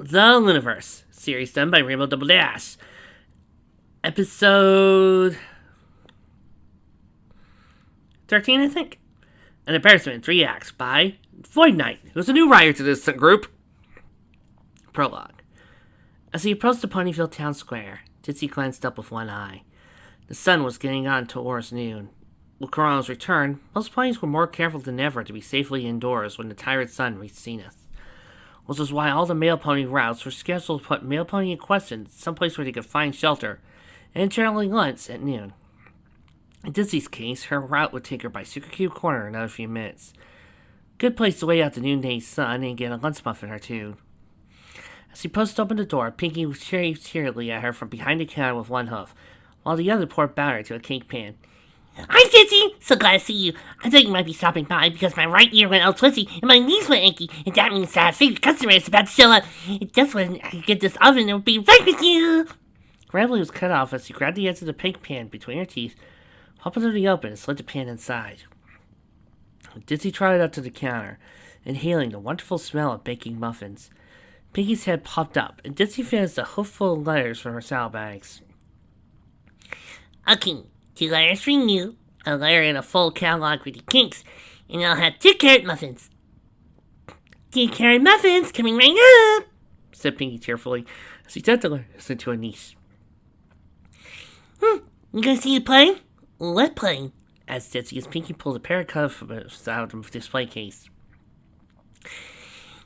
The Lunaverse, series done by Rainbow Double Dash. Episode 13, I think. An embarrassment in 3 acts by Void Knight, who's a new writer to this group. Prologue. As he approached the Ponyville town square, Ditsy glanced up with one eye. The sun was getting on towards noon. With Corona's return, most ponies were more careful than ever to be safely indoors when the tired sun reached zenith. Which was why all the male pony routes were scheduled to put male pony in question someplace where they could find shelter, and generally lunch at noon. In Dizzy's case, her route would take her by Sugar Cube Corner in another few minutes. Good place to wait out the noonday sun and get a lunch muffin or two. As he pushed open the door, Pinky waved cheerily at her from behind the counter with one hoof, while the other poured batter into a cake pan. "Hi, Ditsy! So glad to see you. I thought you might be stopping by because my right ear went all twisty and my knees went achy, and that means that a favorite customer is about to show up. Just when I could get this oven, it would be right with you." Gravelly was cut off as she grabbed the edge of the cake pan between her teeth, popped it to the open, and slid the pan inside. Ditsy trotted up to the counter, inhaling the wonderful smell of baking muffins. Pinky's head popped up, and Ditsy finished a hoofful of letters from her saddlebags. "Okay, 2 letters from you, a letter and a full catalog with the kinks, and I'll have 2 carrot muffins." "2 carrot muffins coming right up," said Pinky tearfully as he set the letters into a niche. You gonna see the play? "What play?" asked Ditsy as Pinky pulled a paragon out of the display case.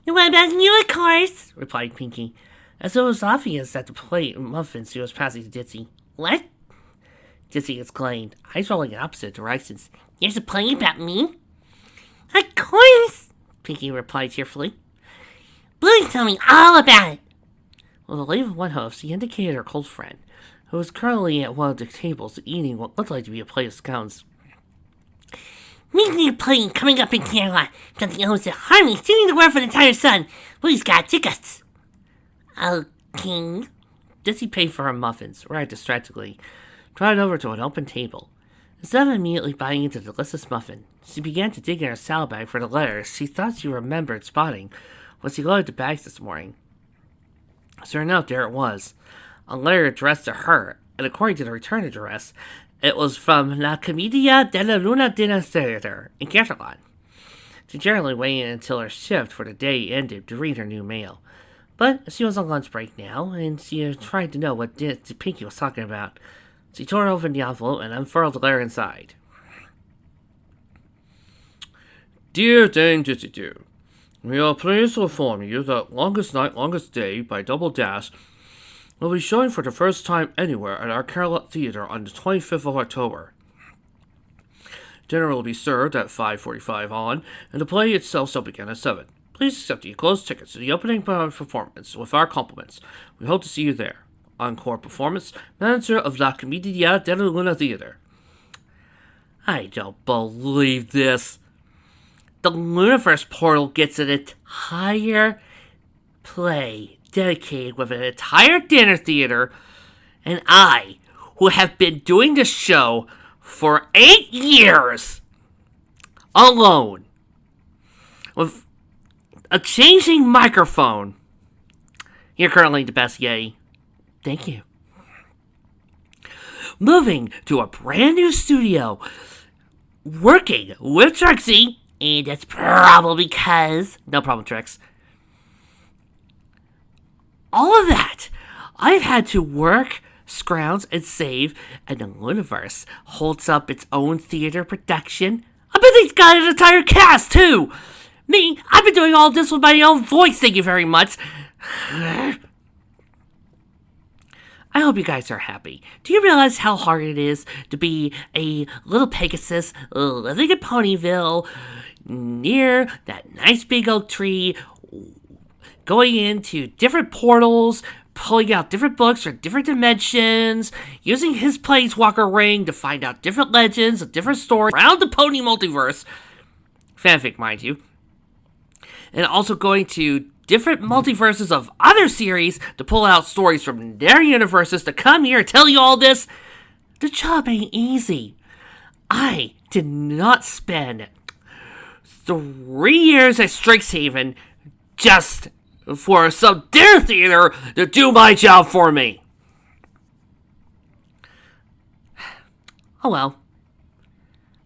"The one about you, of course," replied Pinky, as it was obvious that the plate of muffins she was passing to Ditsy. "What?" Ditsy exclaimed, eyes rolling in opposite directions. "There's a play about me?" "Of course," Pinky replied cheerfully. "Please tell me all about it." With a wave of one hoof, she indicated her cold friend, who was currently at one of the tables eating what looked like to be a plate of scones. "We need a play coming up in Camelot. Something else that Harmony's doing the work for the entire sun. Please got tickets." "Okay." Ditsy paid for her muffins, rather distractedly, trotted over to an open table. Instead of immediately biting into the delicious muffin, she began to dig in her saddlebag for the letters she thought she remembered spotting when she loaded the bags this morning. Sure enough, there it was, a letter addressed to her, and according to the return address, it was from La Commedia della Luna della Theater in Catalan. She generally waited until her shift for the day ended to read her new mail, but she was on lunch break now, and she tried to know what Pinky was talking about. She tore open the envelope and unfurled the letter inside. Dear Dame Ditsy, we are pleased to inform you that Longest Night, Longest Day by Double Dash will be showing for the first time anywhere at our Camelot Theater on the 25th of October. Dinner will be served at 5:45 on, and the play itself shall begin at 7. Please accept the enclosed tickets to the opening performance with our compliments. We hope to see you there. Encore performance, manager of La Commedia della Luna Theater. I don't believe this. The Lunaverse portal gets an entire play dedicated with an entire dinner theater, and I, who have been doing this show for 8 years, alone, with a changing microphone. You're currently the best, Yeti. Thank you. Moving to a brand new studio, working with Trixie, and that's probably because... No problem, Trix. All of that, I've had to work, scrounge, and save, and the Lunaverse holds up its own theater production. I bet he's got an entire cast, too! Me, I've been doing all this with my own voice, thank you very much. I hope you guys are happy. Do you realize how hard it is to be a little Pegasus living in Ponyville, near that nice big oak tree, going into different portals, pulling out different books from different dimensions, using his Planeswalker ring to find out different legends and different stories around the Pony multiverse, fanfic mind you, and also going to different multiverses of other series to pull out stories from their universes to come here and tell you all this. The job ain't easy. I did not spend 3 years at Strixhaven just for some dinner theater to do my job for me. Oh well.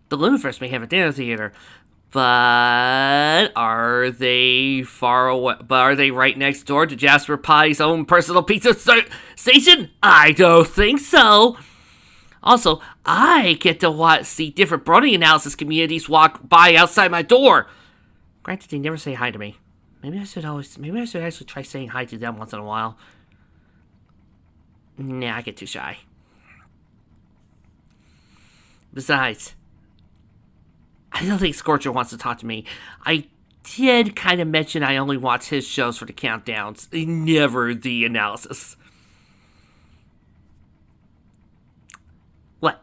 The Lunaverse may have a dinner theater, but are they far away? But are they right next door to Jasper Pie's own personal pizza station? I don't think so. Also, I get to see different brony analysis communities walk by outside my door. Granted, they never say hi to me. Maybe I should actually try saying hi to them once in a while. Nah, I get too shy. Besides, I don't think Scorcher wants to talk to me. I did kind of mention I only watch his shows for the countdowns, never the analysis. What?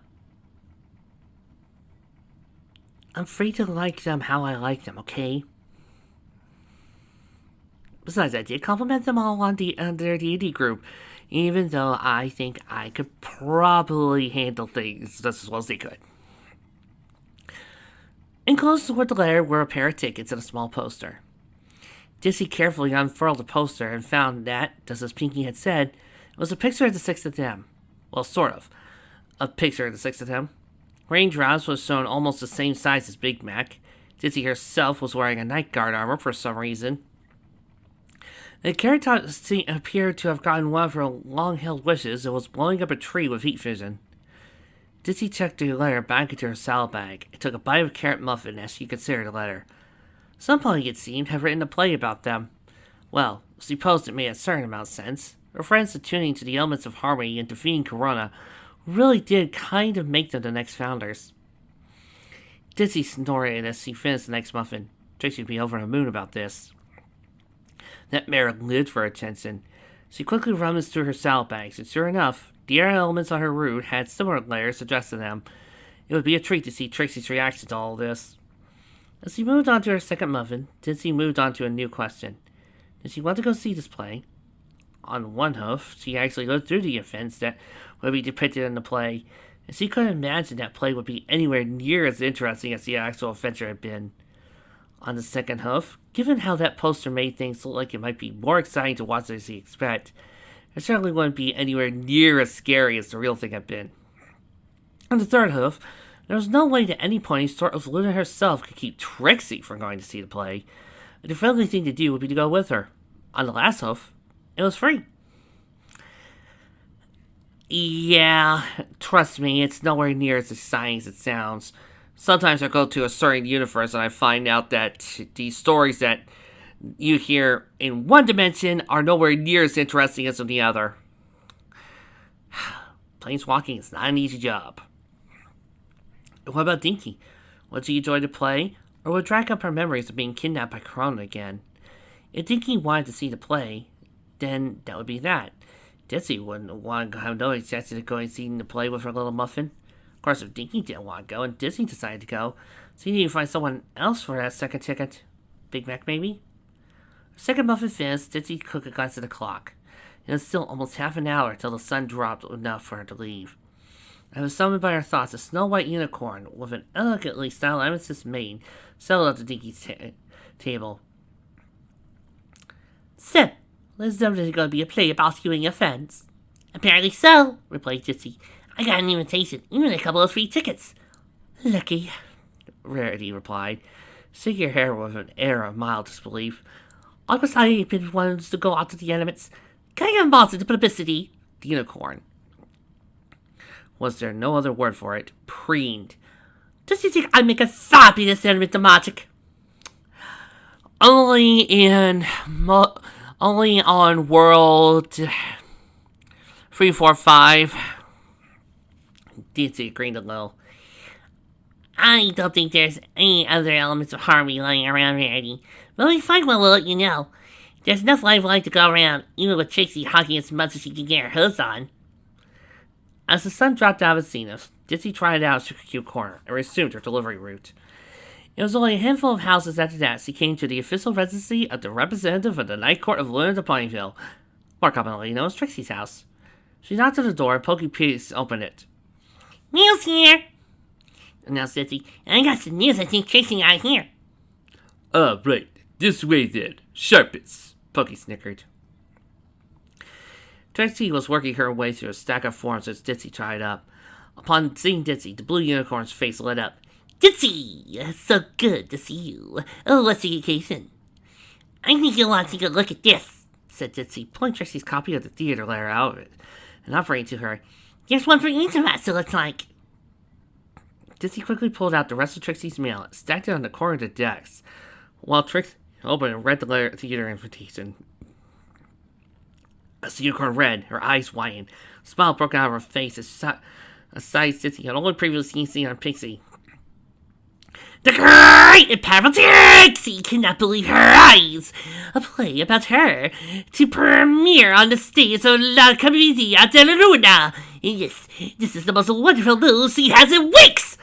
I'm free to like them how I like them, okay? Besides, I did compliment them all on their D&D group, even though I think I could probably handle things just as well as they could. Enclosed toward the letter were a pair of tickets and a small poster. Dizzy carefully unfurled the poster and found that, just as Pinky had said, it was a picture of the six of them. Well, sort of. A picture of the six of them. Raindrops was shown almost the same size as Big Mac. Dizzy herself was wearing a night guard armor for some reason. The character appeared to have gotten one of her long-held wishes and was blowing up a tree with heat vision. Dizzy tucked the letter back into her salad bag and took a bite of carrot muffin as she considered the letter. Somebody, it seemed, had written a play about them. Well, supposed it made a certain amount of sense. Her friends attuning to the elements of harmony and defeating Corona really did kind of make them the next founders. Dizzy snorted as she finished the next muffin. Tracy would be over the moon about this. That mare lived for attention. She quickly rummaged through her salad bags, and sure enough, the air elements on her route had similar layers addressed to them. It would be a treat to see Trixie's reaction to all this. As she moved on to her second muffin, Dizzy moved on to a new question. Did she want to go see this play? On one hoof, she actually lived through the events that would be depicted in the play, and she couldn't imagine that play would be anywhere near as interesting as the actual adventure had been. On the second hoof, given how that poster made things look like it might be more exciting to watch than she expect, it certainly wouldn't be anywhere near as scary as the real thing had been. On the third hoof, there was no way that any point sort of Luna herself could keep Trixie from going to see the play. The friendly thing to do would be to go with her. On the last hoof, it was free. Yeah, trust me, it's nowhere near as exciting as it sounds. Sometimes I go to a certain universe and I find out that the stories that you hear in one dimension are nowhere near as interesting as in the other. Planeswalking is not an easy job. What about Dinky? Would she enjoy the play, or would drag up her memories of being kidnapped by Corona again? If Dinky wanted to see the play, then that would be that. Dizzy wouldn't want to have no intention of going and seeing the play with her little muffin. Of course, if Dinky didn't want to go and Disney decided to go, so you need to find someone else for that second ticket. Big Mac, maybe? Her second muffin finished, Dizzy took a glance at the clock. It was still almost half an hour till the sun dropped enough for her to leave. I was summoned by her thoughts a snow-white unicorn with an elegantly styled amethyst mane settled at the Dinky's table. So, there's definitely going to be a play about you and your friends. Apparently so, replied Dizzy. I got an invitation, even a couple of free tickets. Lucky, Rarity replied, shaking her hair with an air of mild disbelief. I was hoping wanted to go out to the elements. Can I get involved in the publicity? The unicorn. Was there no other word for it? Preened. Does you think I'd make a fabulous element of magic? Only on world 345. Dizzy agreed a little. I don't think there's any other elements of harmony lying around Rarity. But when we find one, we'll let you know. There's enough live light to go around, even with Trixie hogging as much as she can get her hooves on. As the sun dropped out of zenith, Dizzy tried out a cute corner and resumed her delivery route. It was only a handful of houses after that she came to the official residency of the representative of the Night Court of Luna de Pineville, more commonly known as Trixie's house. She knocked at the door and Pokey Peace opened it. Neil's here, announced Dizzy. I got some news I think Trixie and I here. Right. This way then. Sharpest. Pokey snickered. Trixie was working her way through a stack of forms as Ditzy tied up. Upon seeing Ditzy, the blue unicorn's face lit up. Ditzy! So good to see you. Oh, what's the occasion? I think you'll want to take a look at this, said Ditzy, pulling Trixie's copy of the theater letter out of it and offering it to her. There's one for each of us, it looks like. Ditzy quickly pulled out the rest of Trixie's mail and stacked it on the corner of the desk, while Trixie opened and read the theater invitation. As the unicorn read, her eyes widened. A smile broke out of her face as size Ditzy had only previously seen on Pixie. The great and powerful Trixie cannot believe her eyes. A play about her to premiere on the stage of La Commedia della Luna. Yes, this is the most wonderful news she has in weeks.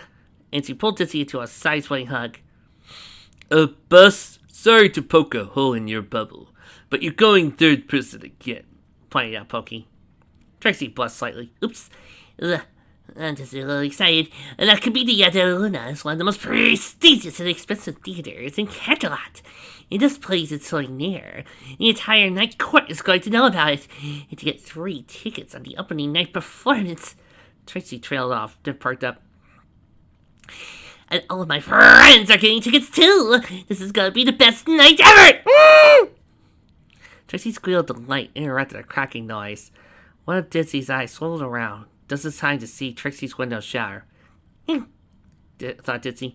And she pulled Ditzy into a side-swaying hug. Bus, sorry to poke a hole in your bubble, but you're going third person again, pointed out Pokey. Trixie blushed slightly. Oops. I'm just a little excited. La Commedia della Luna is one of the most prestigious and expensive theaters in Camelot. And this place is so near. The entire night court is going to know about it. And to get 3 tickets on the opening night performance. Trixie trailed off, then perked up. And all of my friends are getting tickets too. This is going to be the best night ever. Trixie squealed of delight, interrupted a cracking noise. One of Ditzy's eyes swirled around, just in time to see Trixie's window shatter. Thought Ditzy.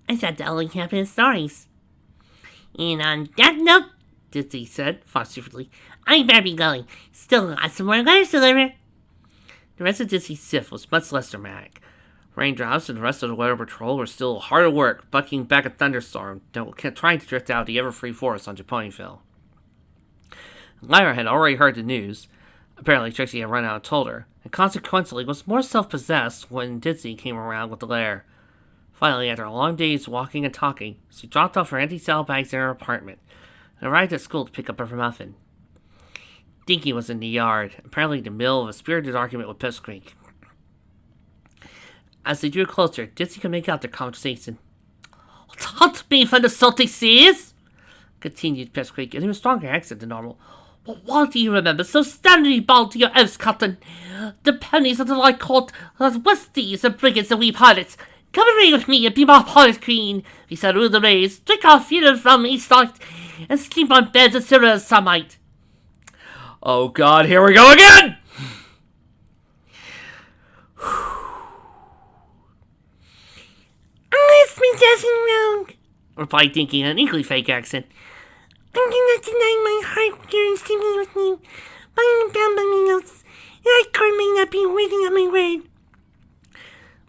I thought that only happened in stories. And on that note, Ditzy said, positively, I better be going. Still got some more letters to deliver. The rest of Ditzy's shift was much less dramatic. Raindrops and the rest of the weather patrol were still hard at work, bucking back a thunderstorm that kept trying to drift out of the ever-free forest on Ponyville. Lyra had already heard the news. Apparently Trixie had run out and told her, and consequently was more self-possessed when Ditzy came around with the letter. Finally, after a long day's walking and talking, she dropped off her empty saddlebags in her apartment and arrived at school to pick up her muffin. Dinky was in the yard, apparently in the middle of a spirited argument with Pipsqueak. As they drew closer, Ditzy could make out their conversation. "Taught me from the salty seas," continued Pipsqueak in a stronger accent than normal. "But what do you remember so standardly bound to your elves, Captain? The pennies of the light court, as westies and brigands and wee pirates. Come away with me and be my pirate queen. We shall rule the waves, drink our fill from each night, and sleep on beds as silver as sunlight." Oh God, here we go again! Unless me doesn't wrong, replied Dinky in an equally fake accent. I cannot deny my heart yearns to be with you. But I am bound by my notes, and I court may not be waiting on my word.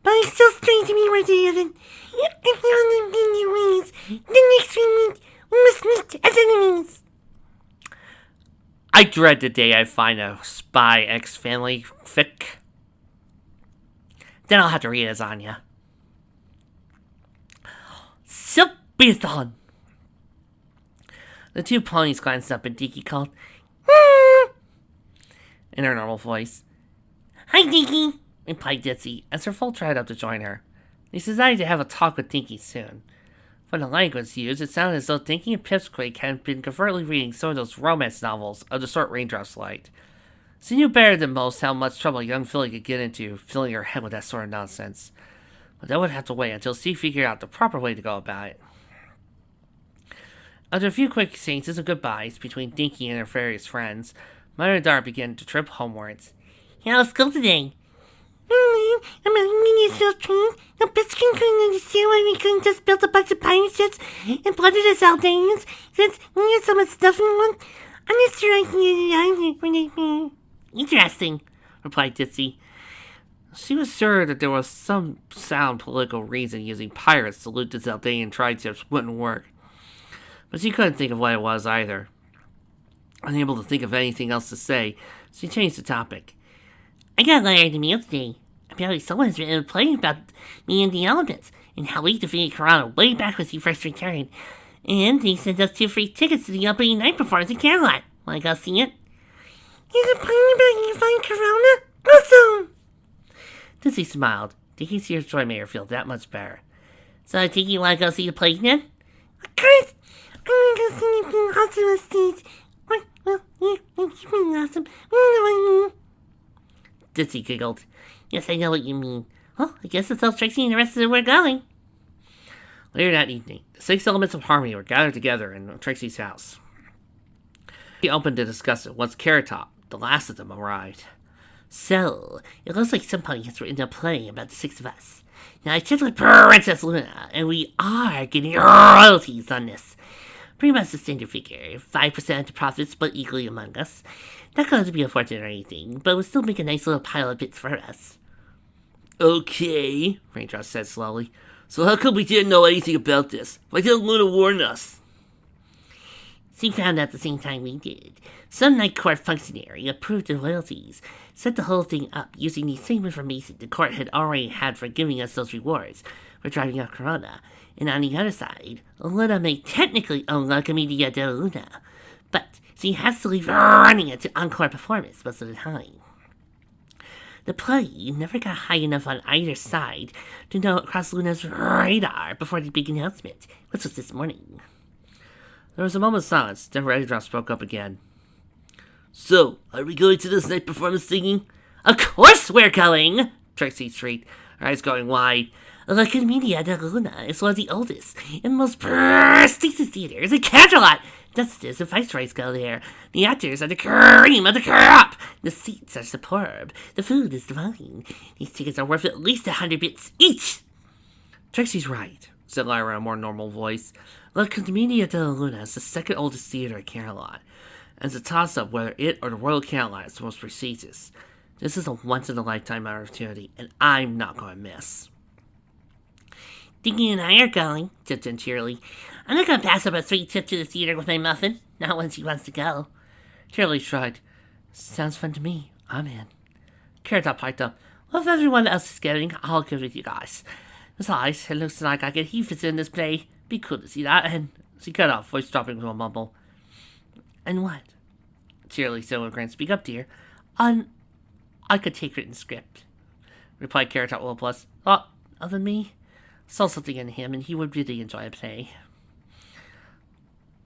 But I still strain to be worthy of it. If you want to be in your ways, the next we meet, we must meet as enemies. I dread the day I find a Spy X Family fic. Then I'll have to read it as Anya. So be it on. The 2 ponies glanced up and Dinky called, in her normal voice. "Hi, Dinky," replied Ditzy as her foal tried up to join her. They decided to have a talk with Dinky soon. From the language used, it sounded as though Dinky and Pipsqueak had been covertly reading some of those romance novels of the sort Raindrops liked. She knew better than most how much trouble young Philly could get into filling her head with that sort of nonsense. But that would have to wait until she figured out the proper way to go about it. After a few quick exchanges of goodbyes between Dinky and her various friends, Mother and daughter began to trip homewards. "How was school today?" "I'm a mini so trained. The Pipsqueak couldn't understand why we couldn't just build a bunch of pirate ships and plunder the Saldanes, since we had so much stuff in one. I'm not sure I can get it out when they Interesting," replied Ditzy. She was sure that there was some sound political reason using pirates to loot the Zaldanian trade ships wouldn't work. But she couldn't think of what it was either. Unable to think of anything else to say, she changed the topic. "I got a letter in the mail today. Apparently someone's written a play about me and the elements, and how we defeated Corona way back when she first returned. And they sent us 2 free tickets to the opening night performance in Camelot. Wanna go see it?" "There's a play about you find Corona? Awesome!" Ditzy smiled. Dinky's tears joy made her feel that much better. "So I think you wanna go see the play then?" "Of course! I'm gonna go see it being also on stage. awesome. Ditsy giggled. Yes, I know what you mean. Well, I guess it's all Trixie and the rest of them we're going. Later that evening, the 6 elements of harmony were gathered together in Trixie's house. He opened to discuss it once Carrot Top, the last of them, arrived. So, it looks like somebody has written a play about the 6 of us. Now, I checked with Princess Luna, and we are getting royalties on this. Pretty much the standard figure, 5% of the profits split equally among us. Not going to be a fortune or anything, but it would still make a nice little pile of bits for us. Okay, Raindrop said slowly. So how come we didn't know anything about this? Why didn't Luna warn us? She found out the same time we did. Some night court functionary approved the royalties, set the whole thing up using the same information the court had already had for giving us those rewards for driving up Corona. And on the other side, Luna may technically own La Comedia de Luna, but she has to leave running it to encore performance most of the time. The play never got high enough on either side to know it crossed Luna's radar before the big announcement, which was this morning. There was a moment's silence, then Raindrop spoke up again. So, are we going to this night performance singing? Of course we're going! Trixie shrieked, her eyes going wide. La Comedia de Luna is one of the oldest and most prestigious theaters in Canterlot. Justice and viceroys go there. The actors are the cream of the crop. The seats are superb. The food is divine. These tickets are worth at least 100 bits each. Trixie's right, said Lyra in a more normal voice. La Comedia de Luna is the second oldest theater in Canterlot, and it's a toss-up whether it or the Royal Canterlot is the most prestigious. This is a once-in-a-lifetime opportunity, and I'm not going to miss. Dinky and I are going, chipped in cheerily. I'm not going to pass up a sweet trip to the theater with my muffin, not when she wants to go. Shirley shrugged. Sounds fun to me. I'm in. Carrot Top piped up. Well, if everyone else is going, I'll go with you guys. Besides, it looks like I get heaps in this play. Be cool to see that, and... She cut off, voice dropping to a mumble. And what? Shirley said with a grin. Speak up, dear. I could take written script, replied Carrot Top with a plus. Oh, other than me? Saw something in him, and he would really enjoy a play.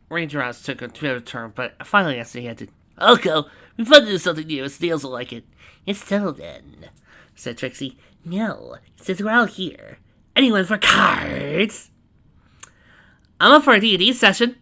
Raindrops took a bit of a turn, but finally I said, I'll go. We've fun to do something new. Snails will like it. It's settled then, said Trixie. No, since we're all here. Anyone for cards? I'm up for a D&D session.